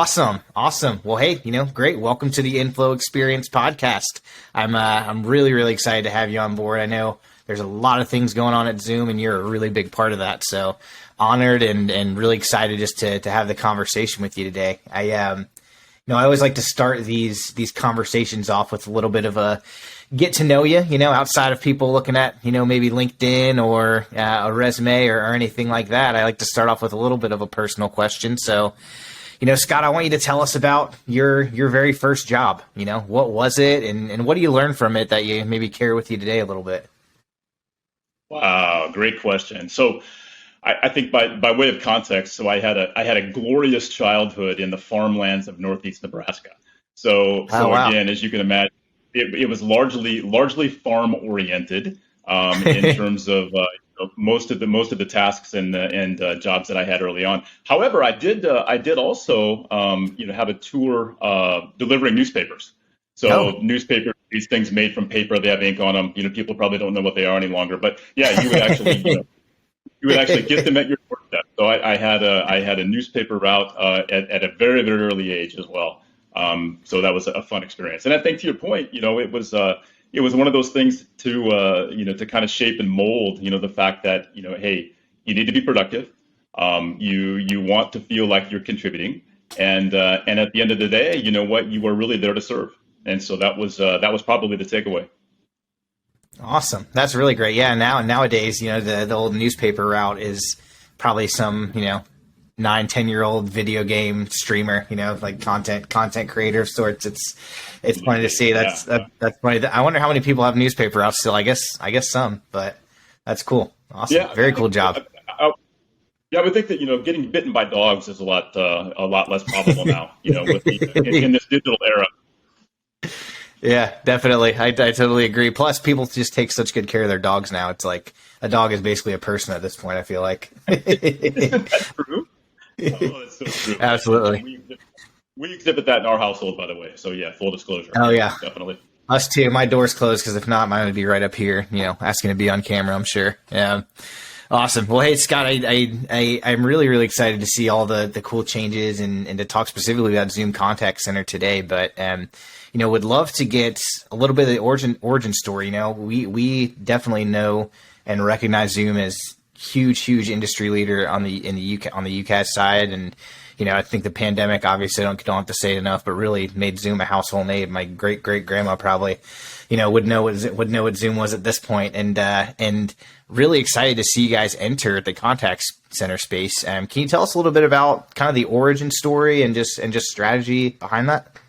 Awesome. Awesome. Well, hey, great. Welcome to the Inflow Experience podcast. I'm really, really excited to have you on board. I know there's a lot of things going on at Zoom and you're a really big part of that. So honored and really excited just to have the conversation with you today. I always like to start these conversations off with a little bit of a get to know you, outside of people looking at, maybe LinkedIn or a resume or anything like that. I like to start off with a little bit of a personal question. So, Scott, I want you to tell us about your very first job. What was it and what do you learn from it that you maybe carry with you today a little bit? Wow, great question. So I think by way of context, so I had a glorious childhood in the farmlands of Northeast Nebraska. Wow. Again, as you can imagine, it was largely farm oriented in terms of most of the tasks and jobs that I had early on. However, I did also have a tour delivering newspapers. Newspapers, these things made from paper, they have ink on them. People probably don't know what they are any longer, but yeah, you would actually you would actually get them at your doorstep. So I had a newspaper route at a very, very early age as well. So that was a fun experience. And I think to your point, it was one of those things to kind of shape and mold, the fact that, hey, you need to be productive. You want to feel like you're contributing. And at the end of the day, you know what, you are really there to serve. And so that was probably the takeaway. Awesome. That's really great. Yeah. Nowadays, the old newspaper route is probably some, 9-10-year-old video game streamer, like content creator of sorts. It's funny to see. That's funny. I wonder how many people have newspaper routes still. I guess some, but that's cool. Awesome. Yeah, very cool job. I would think that, getting bitten by dogs is a lot less probable now, in this digital era. Yeah, definitely. I totally agree. Plus, people just take such good care of their dogs now. It's like a dog is basically a person at this point, I feel like. That's true. Oh, that's so true. Absolutely. We exhibit that in our household, by the way. So, yeah, full disclosure. Oh, yeah. Definitely. Us too. My door's closed because if not, mine would be right up here, asking to be on camera, I'm sure. Yeah. Awesome. Well, hey, Scott, I'm really, really excited to see all the cool changes and to talk specifically about Zoom Contact Center today. But, would love to get a little bit of the origin story. We definitely know and recognize Zoom as huge industry leader in the UCaaS side. And, I think the pandemic, obviously, don't have to say it enough, but really made Zoom a household name. My great grandma probably, would know what Zoom was at this point. And really excited to see you guys enter the contact center space. Can you tell us a little bit about kind of the origin story and just strategy behind that?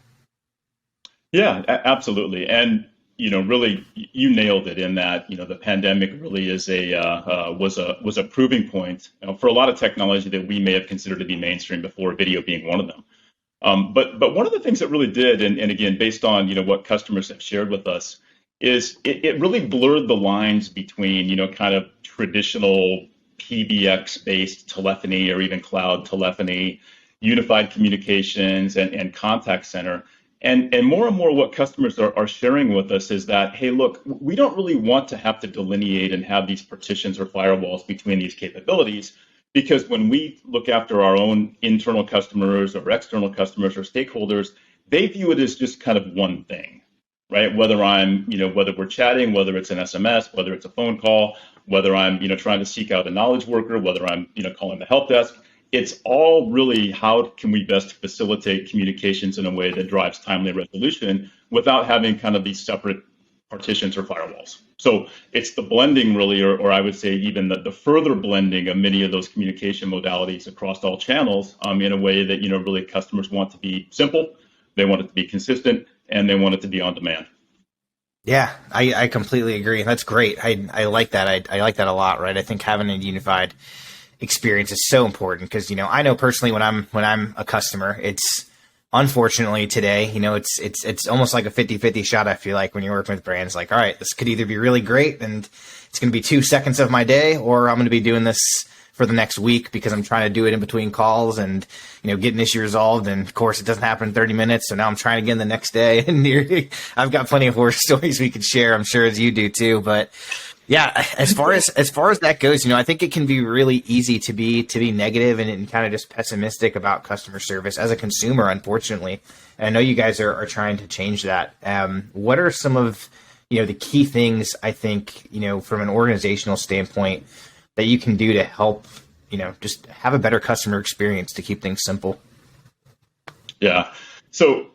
Yeah, absolutely. And, really, you nailed it in that, the pandemic really is was a proving point for a lot of technology that we may have considered to be mainstream before, video being one of them. But one of the things that really did, and again, based on, what customers have shared with us, is it really blurred the lines between, kind of traditional PBX-based telephony or even cloud telephony, unified communications, and contact center. And more and more what customers are sharing with us is that, hey, look, we don't really want to have to delineate and have these partitions or firewalls between these capabilities, because when we look after our own internal customers or external customers or stakeholders, they view it as just kind of one thing, right? Whether we're chatting, whether it's an SMS, whether it's a phone call, whether I'm, trying to seek out a knowledge worker, whether I'm, calling the help desk. It's all really how can we best facilitate communications in a way that drives timely resolution without having kind of these separate partitions or firewalls. So it's the blending really, or I would say even the further blending of many of those communication modalities across all channels in a way that, really customers want to be simple, they want it to be consistent, and they want it to be on demand. Yeah, I completely agree. That's great. I like that. I like that a lot, right? I think having a unified experience is so important because, I know personally when I'm a customer, it's unfortunately today, it's almost like a 50-50 shot. I feel like when you're working with brands, like, all right, this could either be really great and it's going to be 2 seconds of my day, or I'm going to be doing this for the next week because I'm trying to do it in between calls and, get an issue resolved. And of course it doesn't happen in 30 minutes. So now I'm trying again the next day and I've got plenty of horror stories we could share. I'm sure as you do too, but Yeah, as far as that goes, I think it can be really easy to be negative and kind of just pessimistic about customer service as a consumer, unfortunately. And I know you guys are trying to change that. What are some of the key things I think from an organizational standpoint that you can do to help just have a better customer experience to keep things simple? Yeah. So,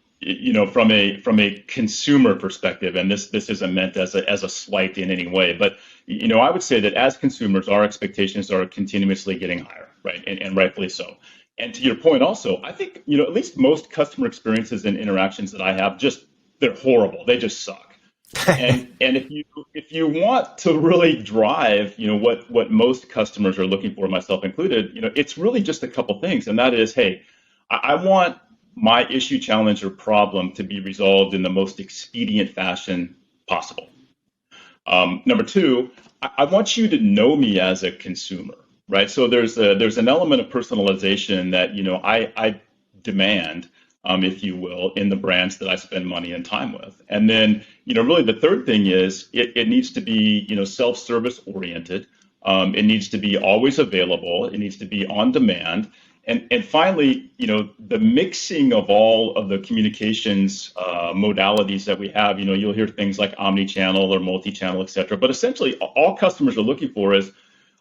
from a consumer perspective, and this isn't meant as a slight in any way, but I would say that as consumers, our expectations are continuously getting higher, right? And rightfully so. And to your point also, I think, at least most customer experiences and interactions that I have, just they're horrible. They just suck. And if you want to really drive, what most customers are looking for, myself included, it's really just a couple things, and that is, hey, I want my issue, challenge, or problem to be resolved in the most expedient fashion possible. Number two, I want you to know me as a consumer, right? So there's an element of personalization that I demand, if you will, in the brands that I spend money and time with. And then really the third thing is it needs to be self-service oriented. It needs to be always available. It needs to be on demand. And finally, the mixing of all of the communications modalities that we have, you'll hear things like omni-channel or multi-channel, et cetera. But essentially, all customers are looking for is,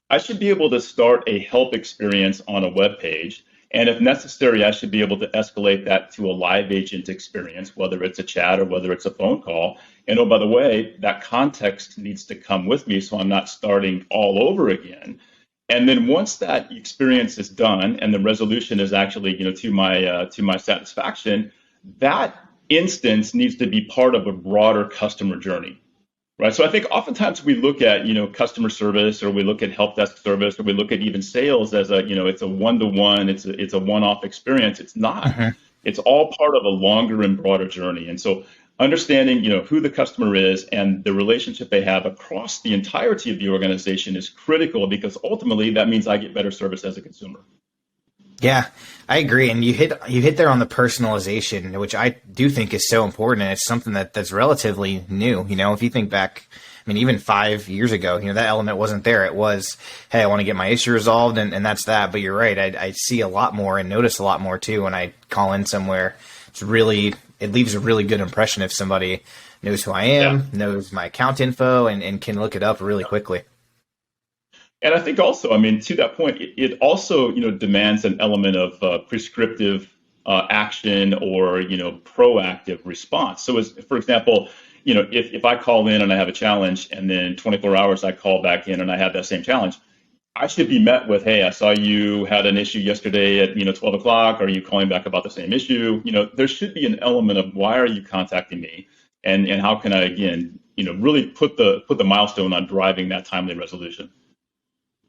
I should be able to start a help experience on a web page. And if necessary, I should be able to escalate that to a live agent experience, whether it's a chat or whether it's a phone call. And oh, by the way, that context needs to come with me so I'm not starting all over again. And then once that experience is done and the resolution is actually, to my satisfaction, that instance needs to be part of a broader customer journey, right? So I think oftentimes we look at, customer service, or we look at help desk service, or we look at even sales as it's a one-to-one, it's a one-off experience. It's not. Mhm. It's all part of a longer and broader journey. And so understanding, who the customer is and the relationship they have across the entirety of the organization is critical, because ultimately that means I get better service as a consumer. Yeah, I agree. And you hit there on the personalization, which I do think is so important. And it's something that's relatively new. If you think back, I mean, even 5 years ago, that element wasn't there. It was, hey, I want to get my issue resolved, and that's that. But you're right. I see a lot more and notice a lot more too when I call in somewhere. It leaves a really good impression if somebody knows who I am, knows my account info, and can look it up really quickly. And I think also, I mean, to that point, it also, demands an element of prescriptive action, or, proactive response. So as, for example, if I call in and I have a challenge, and then 24 hours I call back in and I have that same challenge, I should be met with, hey, I saw you had an issue yesterday at 12 o'clock. Are you calling back about the same issue? There should be an element of, why are you contacting me, and how can I, again, really put the milestone on driving that timely resolution.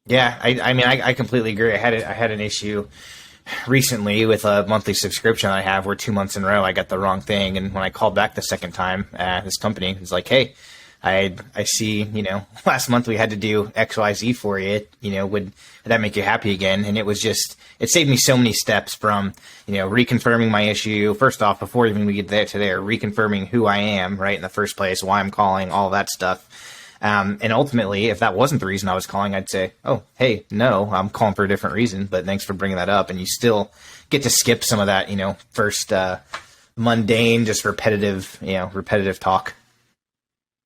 Yeah, I mean, I completely agree. I had an issue recently with a monthly subscription I have where 2 months in a row I got the wrong thing, and when I called back the second time, this company was like, "Hey, I see, last month we had to do XYZ for you. Would that make you happy again?" And it saved me so many steps from, reconfirming my issue. First off, before even we get there, reconfirming who I am, right, in the first place, why I'm calling, all that stuff. And ultimately, if that wasn't the reason I was calling, I'd say, "Oh, hey, no, I'm calling for a different reason, but thanks for bringing that up." And you still get to skip some of that, first mundane, just repetitive talk.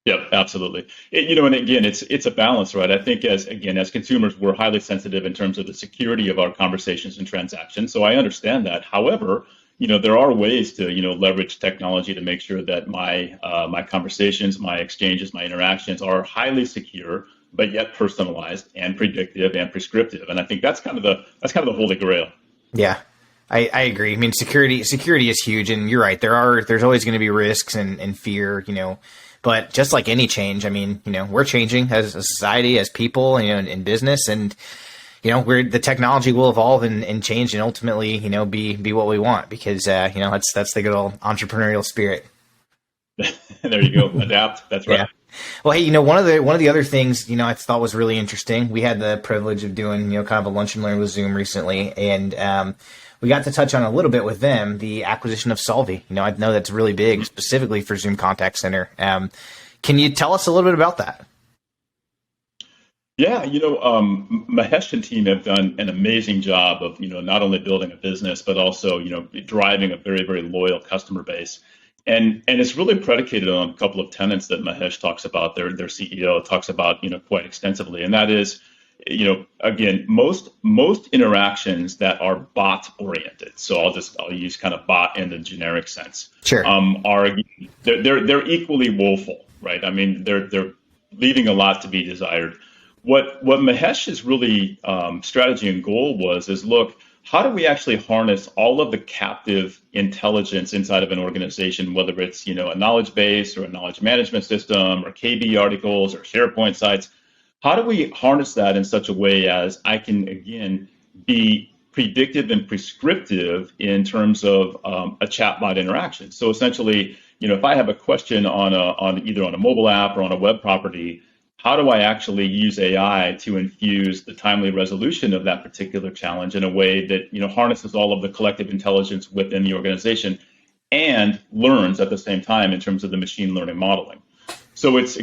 Yep, absolutely. And again, it's a balance, right? I think as consumers, we're highly sensitive in terms of the security of our conversations and transactions. So I understand that. However, there are ways to leverage technology to make sure that my conversations, my exchanges, my interactions are highly secure, but yet personalized and predictive and prescriptive. And I think that's kind of the holy grail. Yeah, I agree. I mean, security is huge, and you're right. There's always going to be risks and fear, But just like any change, I mean, we're changing as a society, as people, in business, and the technology will evolve and change, and ultimately, be what we want, because that's the good old entrepreneurial spirit. There you go. Adapt. That's right. Yeah. Well, hey, one of the other things I thought was really interesting. We had the privilege of doing kind of a lunch and learn with Zoom recently, and we got to touch on a little bit with them the acquisition of Solvvy. I know that's really big, specifically for Zoom Contact Center. Can you tell us a little bit about that? Yeah, Mahesh and team have done an amazing job of, not only building a business, but also, driving a very, very loyal customer base. And it's really predicated on a couple of tenets that Mahesh talks about, their CEO talks about, quite extensively. And that is, again, most interactions that are bot oriented. So I'll use kind of bot in the generic sense. Sure. Are they're equally woeful, right? I mean, they're leaving a lot to be desired. What Mahesh's really strategy and goal is look, how do we actually harness all of the captive intelligence inside of an organization, whether it's a knowledge base or a knowledge management system or KB articles or SharePoint sites? How do we harness that in such a way as I can again be predictive and prescriptive in terms of a chatbot interaction? So essentially, if I have a question on either on a mobile app or on a web property, how do I actually use AI to infuse the timely resolution of that particular challenge in a way that harnesses all of the collective intelligence within the organization and learns at the same time in terms of the machine learning modeling? So it's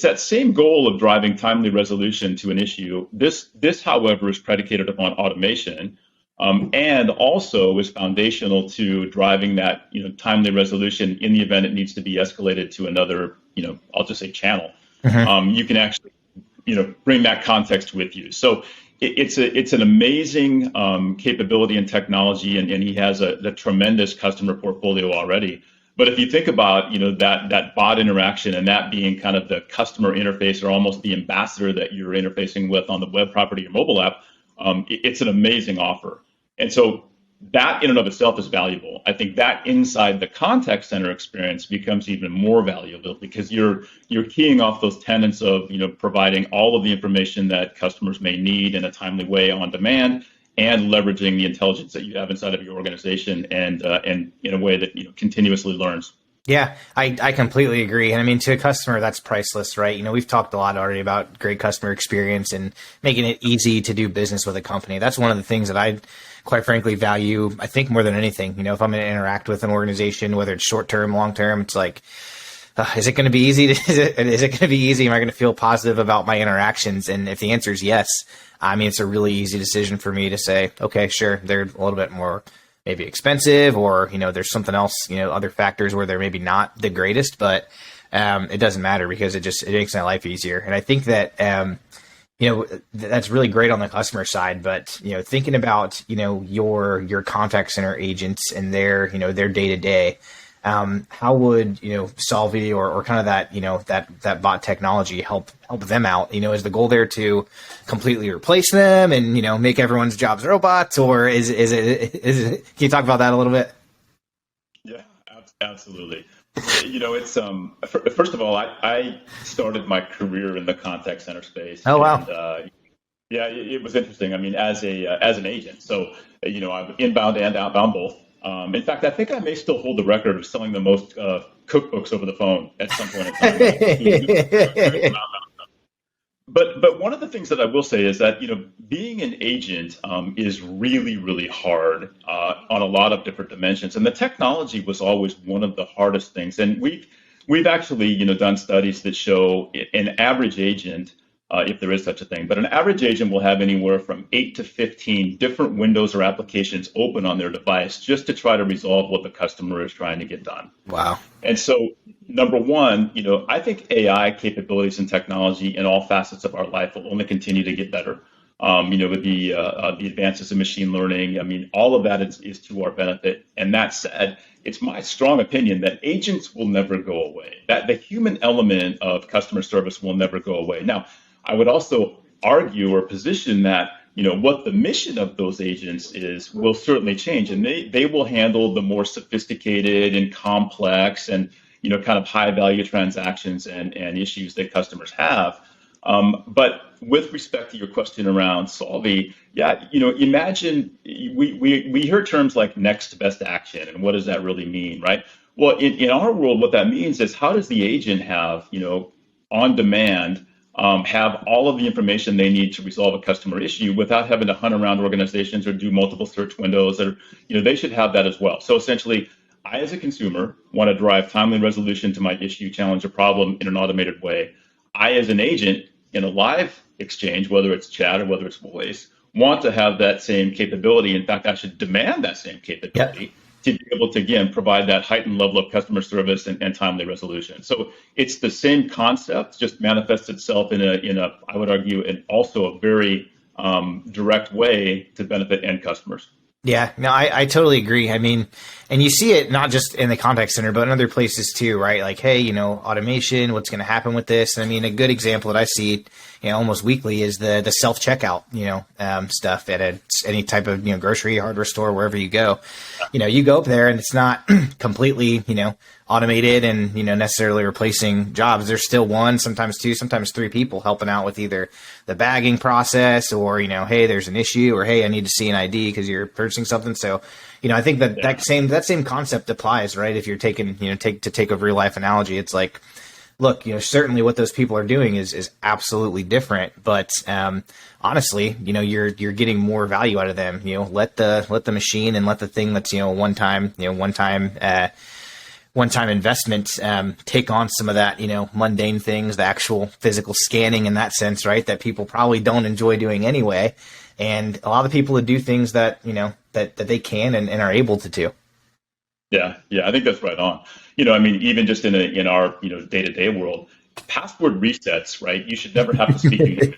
that same goal of driving timely resolution to an issue. This, however, is predicated upon automation, and also is foundational to driving that timely resolution in the event it needs to be escalated to another I'll just say channel. You can actually bring that context with you. So it's an amazing capability and technology, and he has a tremendous customer portfolio already. But if you think about that bot interaction and that being kind of the customer interface or almost the ambassador that you're interfacing with on the web property or mobile app, it's an amazing offer. And so that in and of itself is valuable. I think that inside the contact center experience becomes even more valuable because you're keying off those tenets of providing all of the information that customers may need in a timely way on demand, and leveraging the intelligence that you have inside of your organization and in a way that continuously learns. Yeah, I completely agree. And I mean, to a customer, that's priceless, right? We've talked a lot already about great customer experience and making it easy to do business with a company. That's one of the things that I, quite frankly, value, I think, more than anything. If I'm going to interact with an organization, whether it's short term, long term, it's like, is it going to be easy? Is it going to be easy? Am I going to feel positive about my interactions? And if the answer is yes, I mean, it's a really easy decision for me to say, okay, sure, they're a little bit more maybe expensive, or there's something else, other factors where they're maybe not the greatest, but it doesn't matter because it makes my life easier. And I think that that's really great on the customer side. But thinking about your contact center agents and their day to day. How would Solvvy or kind of that bot technology help them out? Is the goal there to completely replace them and make everyone's jobs robots, or is it? Can you talk about that a little bit? Yeah, absolutely. It's first of all, I started my career in the contact center space. Oh wow. And, yeah, it was interesting. I mean, as an agent, so I'm inbound and outbound both. In fact, I think I may still hold the record of selling the most cookbooks over the phone at some point in time. But one of the things that I will say is that being an agent is really, really hard on a lot of different dimensions, and the technology was always one of the hardest things. And we've actually done studies that show an average agent, if there is such a thing, but an average agent will have anywhere from 8 to 15 different windows or applications open on their device just to try to resolve what the customer is trying to get done. Wow. And so, number one, I think AI capabilities and technology in all facets of our life will only continue to get better. With the advances in machine learning, I mean, all of that is to our benefit. And that said, it's my strong opinion that agents will never go away. That the human element of customer service will never go away. Now, I would also argue or position that what the mission of those agents is will certainly change, and they will handle the more sophisticated and complex and kind of high value transactions and issues that customers have. But with respect to your question around Solvvy, yeah, imagine we hear terms like next best action, and what does that really mean, right? Well, in our world, what that means is how does the agent have on demand have all of the information they need to resolve a customer issue without having to hunt around organizations or do multiple search windows, or they should have that as well. So essentially, I as a consumer want to drive timely resolution to my issue, challenge, or problem in an automated way. I as an agent in a live exchange, whether it's chat or whether it's voice, want to have that same capability. In fact, I should demand that same Yep. capability to be able to, again, provide that heightened level of customer service and timely resolution. So it's the same concept, just manifests itself in a I would argue, and also a very direct way to benefit end customers. Yeah, no, I totally agree. I mean, and you see it not just in the contact center, but in other places too, right? Like, hey, automation, what's going to happen with this? I mean, a good example that I see, almost weekly is the self checkout, stuff at any type of, grocery, hardware store, wherever you go. You go up there and it's not completely, automated and, necessarily replacing jobs. There's still one, sometimes two, sometimes three people helping out with either the bagging process or, hey, there's an issue, or, hey, I need to see an ID because you're purchasing something. So, I think that same concept applies, right? If you're taking, to take a real life analogy, it's like, look, certainly what those people are doing is absolutely different, but, honestly, you're getting more value out of them. Let the machine and let the thing that's, one-time investment take on some of that, mundane things, the actual physical scanning in that sense, right? That people probably don't enjoy doing anyway. And a lot of people that do things that, that they can and are able to do. Yeah, I think that's right on. Even just in our day-to-day world, password resets, right? You should never have to speak to human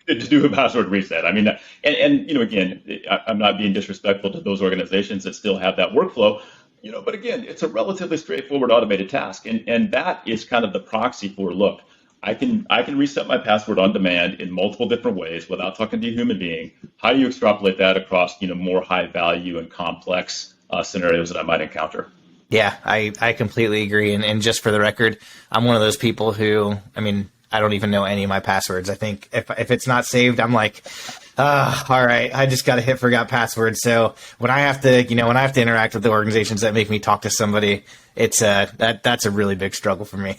beings to do a password reset. I mean, and again, I'm not being disrespectful to those organizations that still have that workflow. But again, it's a relatively straightforward automated task, and that is kind of the proxy for, look, I can reset my password on demand in multiple different ways without talking to a human being. How do you extrapolate that across more high value and complex scenarios that I might encounter? Yeah, I completely agree. And just for the record, I'm one of those people who, I don't even know any of my passwords. I think if it's not saved, I'm like, all right, I just got to hit forgot password. So when I have to, interact with the organizations that make me talk to somebody, it's that's a really big struggle for me.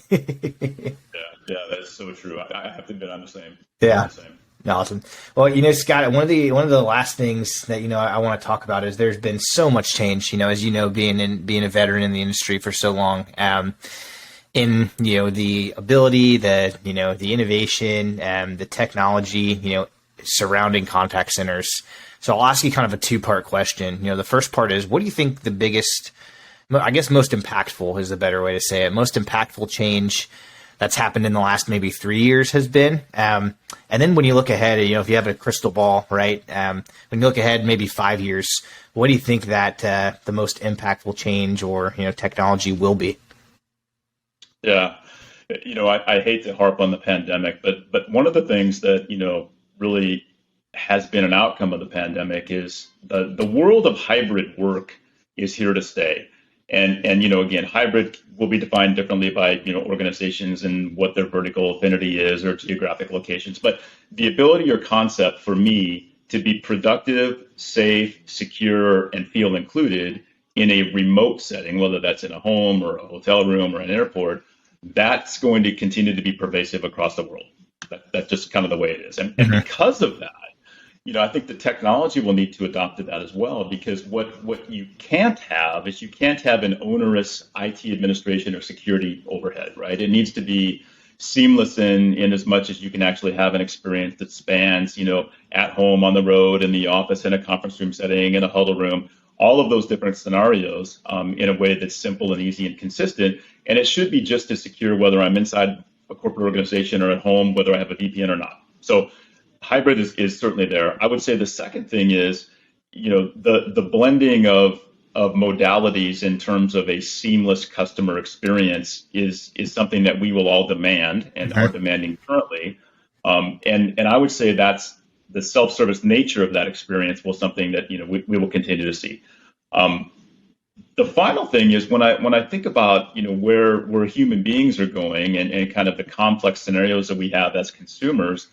Yeah, that is so true. I have to admit, I'm the same. Yeah. Awesome. Well, Scott, one of the last things that I want to talk about is there's been so much change. As being a veteran in the industry for so long. In the ability, the innovation, the technology, surrounding contact centers. So I'll ask you kind of a two-part question. The first part is, what do you think the biggest, I guess most impactful is the better way to say it, most impactful change that's happened in the last maybe 3 years has been? And then when you look ahead, if you have a crystal ball, right? When you look ahead maybe 5 years, what do you think that the most impactful change or technology will be? Yeah, I hate to harp on the pandemic, but one of the things that really has been an outcome of the pandemic is the world of hybrid work is here to stay. And again, hybrid will be defined differently by organizations and what their vertical affinity is or geographic locations. But the ability or concept for me to be productive, safe, secure, and feel included in a remote setting, whether that's in a home or a hotel room or an airport, that's going to continue to be pervasive across the world. That's just kind of the way it is. And because of that, I think the technology will need to adopt to that as well, because what you can't have is you can't have an onerous IT administration or security overhead, right? It needs to be seamless in as much as you can actually have an experience that spans, at home, on the road, in the office, in a conference room setting, in a huddle room, all of those different scenarios in a way that's simple and easy and consistent. And it should be just as secure whether I'm inside a corporate organization or at home, whether I have a VPN or not. So hybrid is certainly there. I would say the second thing is, the blending of modalities in terms of a seamless customer experience is something that we will all demand and are demanding currently. And I would say that's the self-service nature of that experience will something that we will continue to see. The final thing is when I think about where human beings are going and kind of the complex scenarios that we have as consumers,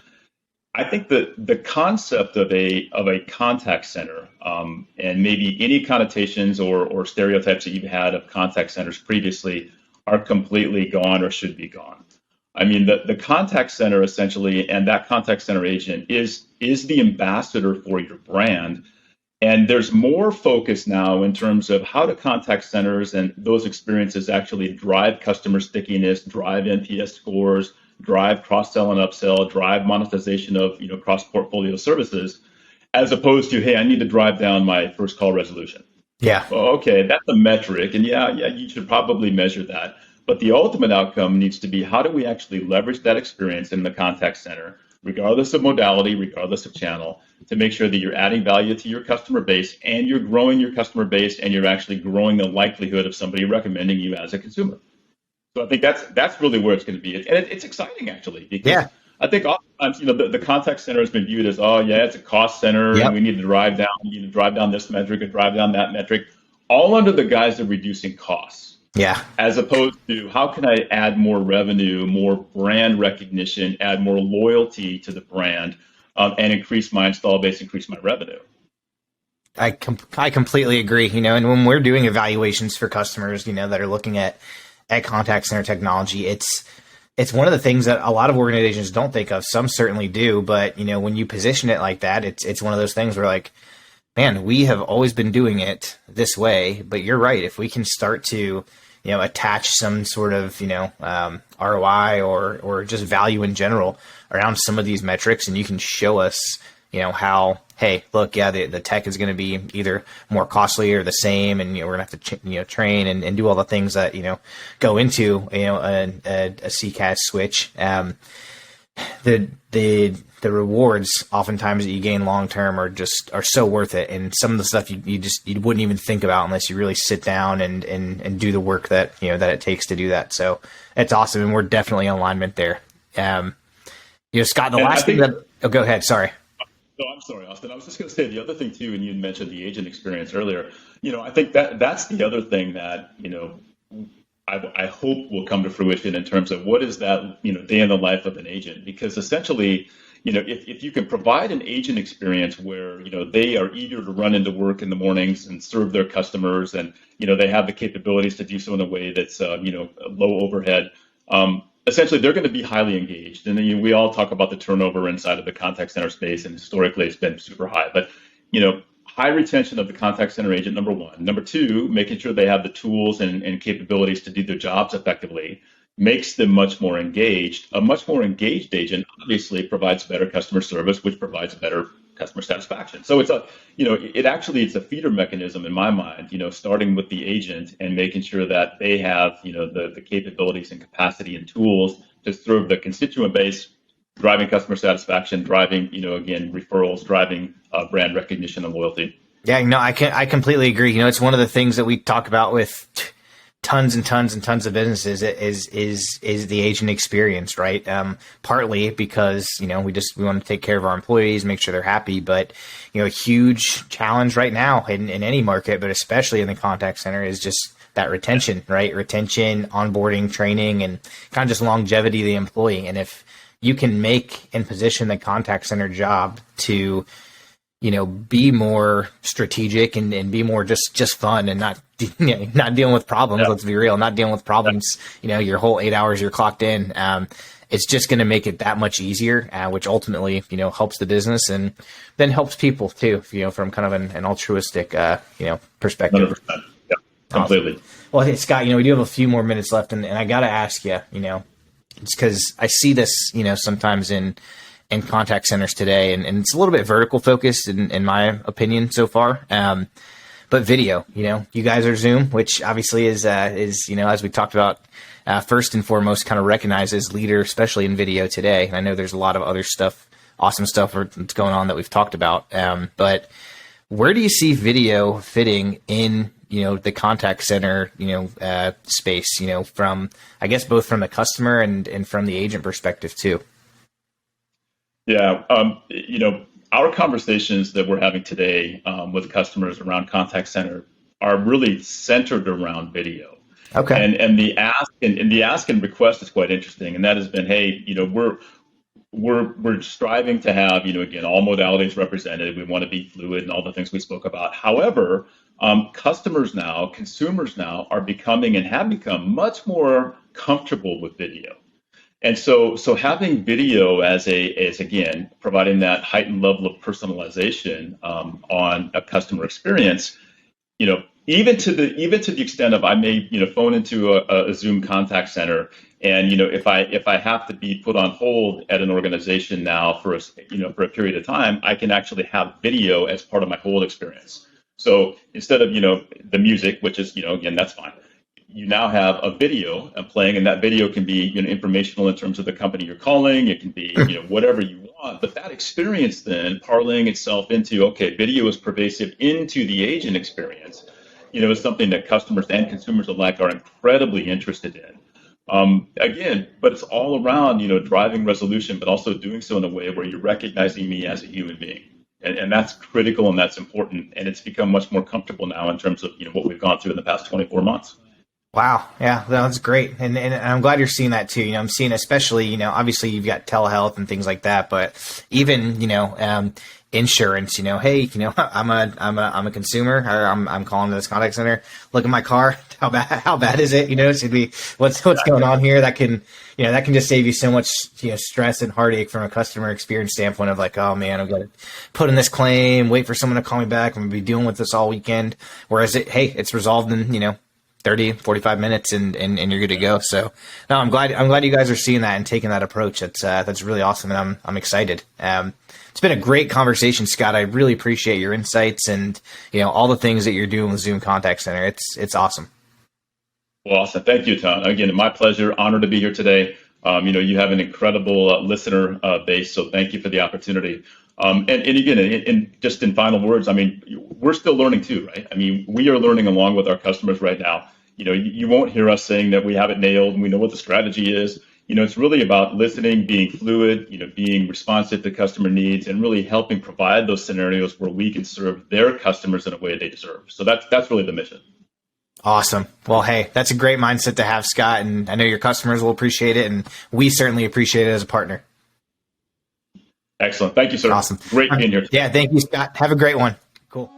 I think that the concept of a contact center and maybe any connotations or stereotypes that you've had of contact centers previously are completely gone or should be gone. I mean, the contact center essentially, and that contact center agent is the ambassador for your brand. And there's more focus now in terms of how do contact centers and those experiences actually drive customer stickiness, drive NPS scores, drive cross-sell and upsell, drive monetization of cross-portfolio services, as opposed to, hey, I need to drive down my first call resolution. Yeah. Well, okay, that's a metric, and yeah, you should probably measure that. But the ultimate outcome needs to be, how do we actually leverage that experience in the contact center, regardless of modality, regardless of channel, to make sure that you're adding value to your customer base and you're growing your customer base and you're actually growing the likelihood of somebody recommending you as a consumer. So I think that's really where it's going to be, and it's exciting actually, because I think oftentimes the contact center has been viewed as, oh yeah, it's a cost center and we need to drive down this metric and drive down that metric, all under the guise of reducing costs. Yeah. As opposed to, how can I add more revenue, more brand recognition, add more loyalty to the brand, and increase my install base, increase my revenue. I completely agree. And when we're doing evaluations for customers, that are looking at contact center technology, it's one of the things that a lot of organizations don't think of. Some certainly do, but when you position it like that, it's one of those things where, like, man, we have always been doing it this way. But you're right. If we can start to attach some sort of ROI or just value in general around some of these metrics, and you can show us how, hey, look, the tech is going to be either more costly or the same, and we're going to have to train and do all the things that go into a CCaaS switch. The rewards oftentimes that you gain long term are so worth it, and some of the stuff you wouldn't even think about unless you really sit down and do the work that that it takes to do that. So it's awesome, and we're definitely in alignment there. Scott, the last thing that go ahead. Sorry. No, I'm sorry, Austin. I was just going to say the other thing too, and you mentioned the agent experience earlier. I think that's the other thing that I hope will come to fruition in terms of what is that day in the life of an agent, because essentially, if you can provide an agent experience where they are eager to run into work in the mornings and serve their customers, and they have the capabilities to do so in a way that's low overhead. Essentially, they're going to be highly engaged. And then we all talk about the turnover inside of the contact center space, and historically it's been super high. But, high retention of the contact center agent, number one. Number two, making sure they have the tools and capabilities to do their jobs effectively makes them much more engaged. A much more engaged agent obviously provides better customer service, which provides better customer satisfaction. So it's it's a feeder mechanism in my mind, starting with the agent and making sure that they have, the capabilities and capacity and tools to serve the constituent base, driving customer satisfaction, driving, again, referrals, driving brand recognition and loyalty. Yeah, I completely agree. It's one of the things that we talk about with tons and tons and tons of businesses is the agent experience, right? Partly because, we want to take care of our employees, make sure they're happy, but, a huge challenge right now in any market, but especially in the contact center, is just that retention, right? Retention, onboarding, training, and kind of just longevity of the employee. And if you can make and position the contact center job to, be more strategic and be more just fun and not dealing with problems. Let's be real, not dealing with problems. Your whole 8 hours you're clocked in. It's just going to make it that much easier, which ultimately, helps the business and then helps people too, from kind of an altruistic, perspective. 100%. Yeah, completely. Awesome. Well, hey, Scott, we do have a few more minutes left, and I got to ask you, it's because I see this, sometimes in contact centers today, and it's a little bit vertical focused in my opinion so far. But video, you guys are Zoom, which obviously is as we talked about, first and foremost, kind of recognized as leader, especially in video today. And I know there's a lot of other stuff, awesome stuff that's going on that we've talked about. But where do you see video fitting in, the contact center, space, from, I guess, both from the customer and from the agent perspective too? Yeah. Our conversations that we're having today with customers around contact center are really centered around video. Okay. And the ask and request is quite interesting, and that has been, hey, we're striving to have, again, all modalities represented. We want to be fluid and all the things we spoke about. However, consumers now are becoming and have become much more comfortable with video. And so having video as again, providing that heightened level of personalization on a customer experience, even to the extent of I may phone into a Zoom contact center, and if I have to be put on hold at an organization now for a period of time, I can actually have video as part of my hold experience. So instead of the music, which is again, that's fine, you now have a video playing, and that video can be informational in terms of the company you're calling. It can be whatever you want, but that experience then parlaying itself into, okay, video is pervasive into the agent experience, is something that customers and consumers alike are incredibly interested in. Again, but it's all around driving resolution, but also doing so in a way where you're recognizing me as a human being. And that's critical, and that's important, and it's become much more comfortable now in terms of what we've gone through in the past 24 months. Wow. Yeah, that's great. And I'm glad you're seeing that too. I'm seeing, especially, obviously you've got telehealth and things like that, but even, insurance, hey, I'm a consumer, or I'm calling to this contact center. Look at my car. How bad is it? Should we, what's going on here? That can just save you so much, stress and heartache from a customer experience standpoint of like, oh man, I've got to put in this claim, wait for someone to call me back. I'm gonna be dealing with this all weekend. Whereas it's resolved in, 30, 45 minutes and you're good to go. So no, I'm glad you guys are seeing that and taking that approach. That's really awesome. And I'm excited. It's been a great conversation, Scott. I really appreciate your insights and, all the things that you're doing with Zoom Contact Center. It's awesome. Well, awesome. Thank you, Tom. Again, my pleasure. Honored to be here today. You have an incredible listener base. So thank you for the opportunity. And again, just in final words, we're still learning too, right? We are learning along with our customers right now. You won't hear us saying that we have it nailed and we know what the strategy is. It's really about listening, being fluid, being responsive to customer needs, and really helping provide those scenarios where we can serve their customers in a way they deserve. So that's really the mission. Awesome. Well, hey, that's a great mindset to have, Scott, and I know your customers will appreciate it, and we certainly appreciate it as a partner. Excellent. Thank you, sir. Awesome. Great being here. Yeah, thank you, Scott. Have a great one. Cool.